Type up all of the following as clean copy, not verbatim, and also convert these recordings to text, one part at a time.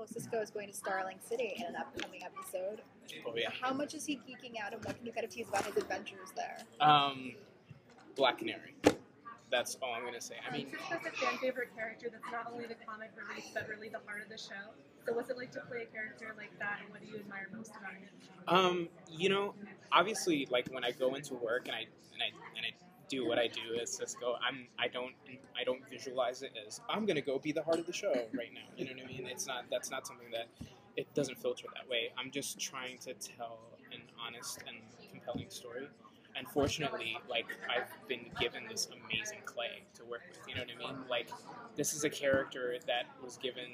well, Cisco is going to Starling City in an upcoming episode. Oh yeah. How much is he geeking out, and what can you kind of tease about his adventures there? Black Canary. That's all I'm gonna say. I mean, Cisco's a fan favorite character that's not only the comic release, but really the heart of the show. So what's it like to play a character like that, and what do you admire most about him? You know, obviously, like when I go into work and I do what I do as Cisco, I don't visualize it as I'm gonna go be the heart of the show right now. You know what I mean? That's not something that it doesn't filter that way. I'm just trying to tell an honest and compelling story. And fortunately, like, I've been given this amazing clay to work with, you know what I mean? Like, this is a character that was given,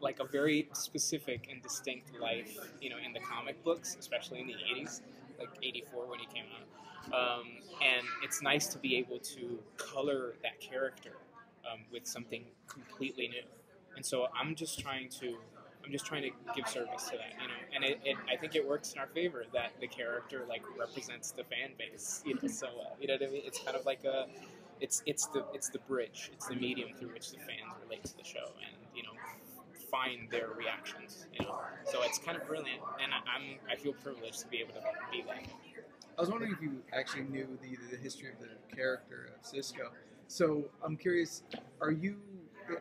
like, a very specific and distinct life, you know, in the comic books, especially in the 80s, like 84 when he came out. And it's nice to be able to color that character with something completely new. And so I'm just trying to give service to that, you know, and I think it works in our favor that the character like represents the fan base, you know, so well. You know what I mean? It's kind of like it's the bridge, it's the medium through which the fans relate to the show and, you know, find their reactions, you know. So it's kind of brilliant, and I feel privileged to be able to be that. I was wondering if you actually knew the history of the character of Cisco. So I'm curious, are you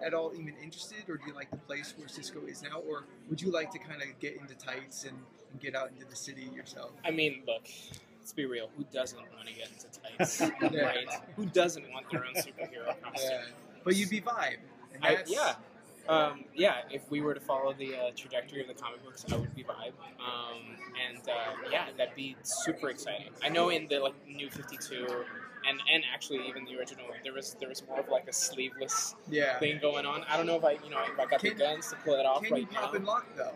at all even interested, or do you like the place where Cisco is now, or would you like to kind of get into tights and get out into the city yourself? I mean, look, let's be real. Who doesn't want to get into tights, right? Who doesn't want their own superhero costume? Yeah. But you'd be vibe. And yeah. If we were to follow the trajectory of the comic books, I would be vibe. Yeah, that'd be super exciting. I know in the like New 52. And actually, even the original, there was more of like a sleeveless thing going on. I don't know if I got the guns to pull it off right now. Can you pop and lock though?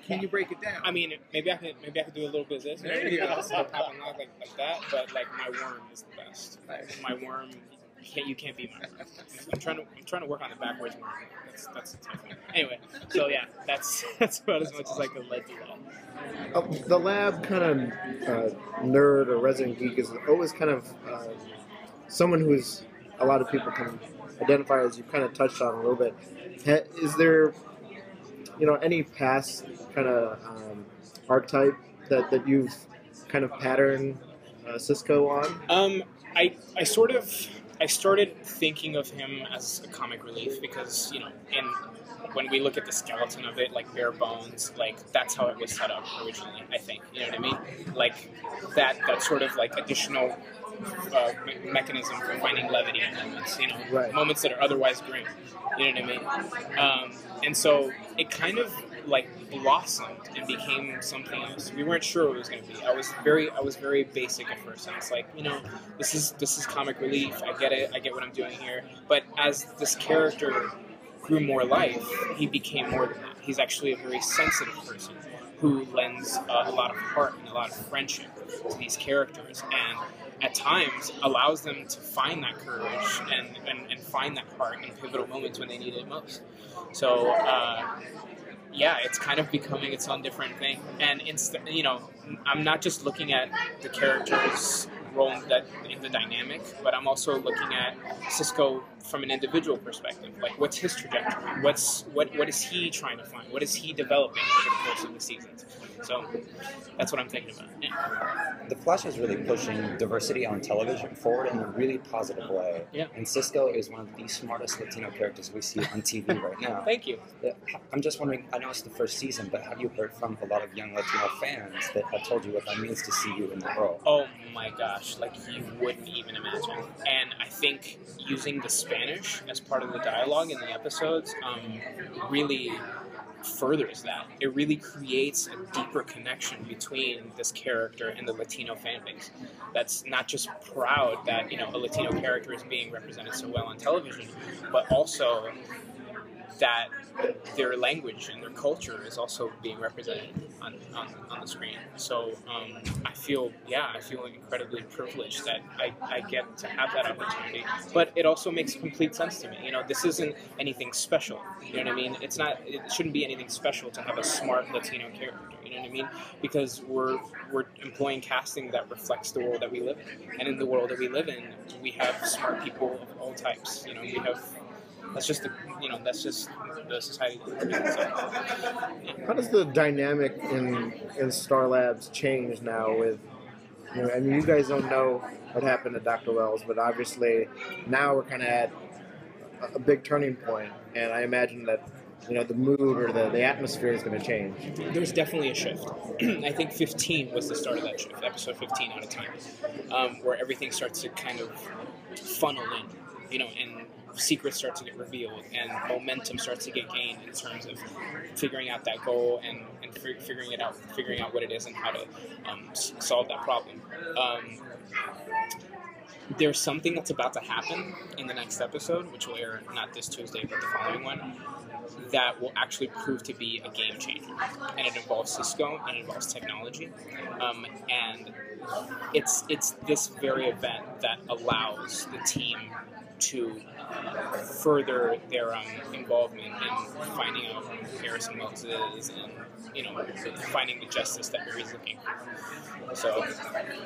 Can you break it down? I mean, maybe I could do a little bit of this. There you go. Pop and lock like that. But like my worm is the best. My worm, you can't be my worm. I'm trying to work on the backwards worm. That's a tough one. Anyway, so yeah, that's about as much as I could let you know. The lab kind of nerd or resident geek is always kind of someone who's a lot of people can identify as. You kind of touched on a little bit. Is there, you know, any past kind of archetype that you've kind of patterned Cisco on? I started thinking of him as a comic relief because, you know, when we look at the skeleton of it, like bare bones, like that's how it was set up originally, I think. You know what I mean? Like that sort of like additional mechanism for finding levity in moments, you know, moments that are otherwise grim. You know what I mean? And so it kind of like blossomed and became something else. We weren't sure what it was going to be. I was very basic at first. I was like, you know, this is comic relief. I get it. I get what I'm doing here. But as this character grew more life, he became more than that. He's actually a very sensitive person who lends a lot of heart and a lot of friendship to these characters, and at times allows them to find that courage and find that heart in pivotal moments when they need it most. So yeah, it's kind of becoming its own different thing. And you know, I'm not just looking at the character's role in the dynamic, but I'm also looking at Cisco from an individual perspective. Like, what's his trajectory? What is he trying to find? What is he developing over the course of the seasons? So that's what I'm thinking about. Yeah. The Flash is really pushing diversity on television forward in a really positive way. Yeah. And Cisco is one of the smartest Latino characters we see on TV right now. Thank you. I'm just wondering, I know it's the first season, but have you heard from a lot of young Latino fans that have told you what that means to see you in that role? Oh my gosh, like you wouldn't even imagine. And I think using the Spanish as part of the dialogue in the episodes really furthers that. It really creates a deeper connection between this character and the Latino fan base. That's not just proud that, you know, a Latino character is being represented so well on television, but also that their language and their culture is also being represented on the screen. So I feel incredibly privileged that I get to have that opportunity. But it also makes complete sense to me. You know, this isn't anything special. You know what I mean? It shouldn't be anything special to have a smart Latino character. You know what I mean? Because we're employing casting that reflects the world that we live in. And in the world that we live in, we have smart people of all types. You know, we have that's just the society that we're in. So, yeah. How does the dynamic in Star Labs change now with, I mean, you guys don't know what happened to Dr. Wells, but obviously now we're kind of at a big turning point, and I imagine that, the mood or the atmosphere is going to change. There's definitely a shift. I think 15 was the start of that shift, episode 15 out of time, where everything starts to kind of funnel in, and secrets start to get revealed, and momentum starts to get gained in terms of figuring out that goal and figuring out what it is and how to solve that problem. There's something that's about to happen in the next episode, which will air not this Tuesday, but the following one, that will actually prove to be a game changer. And it involves Cisco, and it involves technology. And it's this very event that allows the team to further their involvement in finding out who Harrison Wells is and, finding the justice that Mary's looking for. So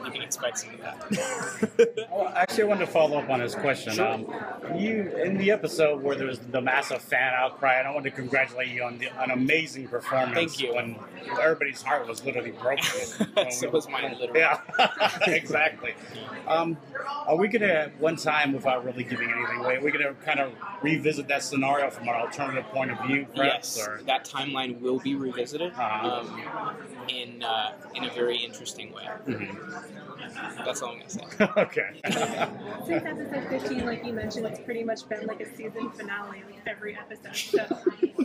you can expect some of that. Well, actually, I wanted to follow up on his question. Sure. You, in the episode where there was the massive fan outcry, and I want to congratulate you on an amazing performance. Thank you. When everybody's heart was literally broken. So was mine, literally. Yeah, exactly. Are we going to, one time, without really giving anything away, are we going to kind of revisit that scenario from an alternative point of view, perhaps? Yes, or? that timeline will be revisited in a very interesting way. Mm-hmm. That's all I'm going to say. Okay. Since episode 15, like you mentioned, it's pretty much been like a season finale, like every episode. So,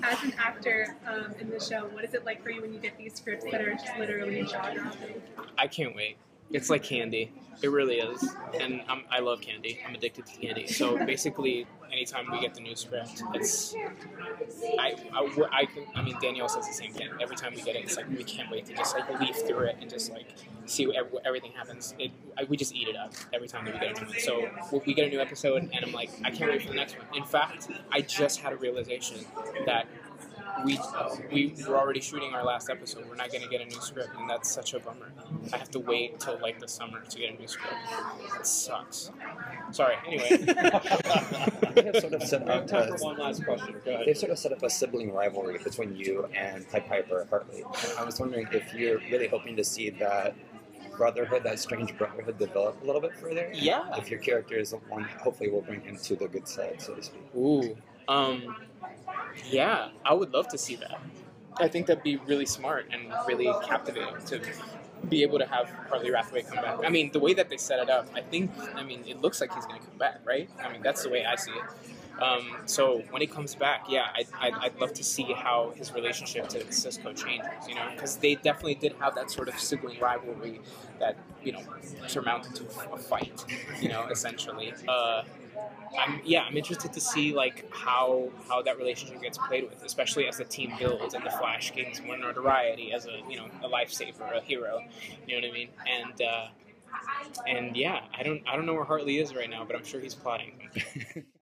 as an actor in the show, what is it like for you when you get these scripts that are just literally jaw-dropping? I can't wait. It's like candy. It really is. And I love candy. I'm addicted to candy. So basically, anytime we get the new script, it's I mean, Danielle says the same thing. Every time we get it, it's like we can't wait to just like leaf through it and just like see what everything happens. We just eat it up every time that we get a new one. So we get a new episode, and I'm like, I can't wait for the next one. In fact, I just had a realization that we were already shooting our last episode. We're not going to get a new script, and that's such a bummer. I have to wait till like the summer to get a new script. It sucks. Sorry. Anyway, They have sort of set up one last question. Go ahead. they've sort of set up a sibling rivalry between you and Pied Piper Hartley. And I was wondering if you're really hoping to see that brotherhood, that strange brotherhood, develop a little bit further. Yeah. If your character is the one, hopefully will bring him to the good side, so to speak. Ooh. Yeah, I would love to see that. I think that'd be really smart and really captivating to be able to have Hartley Rathaway come back. I mean, the way that they set it up, it looks like he's going to come back, right? I mean, that's the way I see it. So when he comes back, yeah, I'd love to see how his relationship to Cisco changes, because they definitely did have that sort of sibling rivalry that, surmounted to a fight, essentially. I'm interested to see like how that relationship gets played with, especially as the team builds and the Flash gains more notoriety as a lifesaver, a hero. You know what I mean? And yeah, I don't know where Hartley is right now, but I'm sure he's plotting.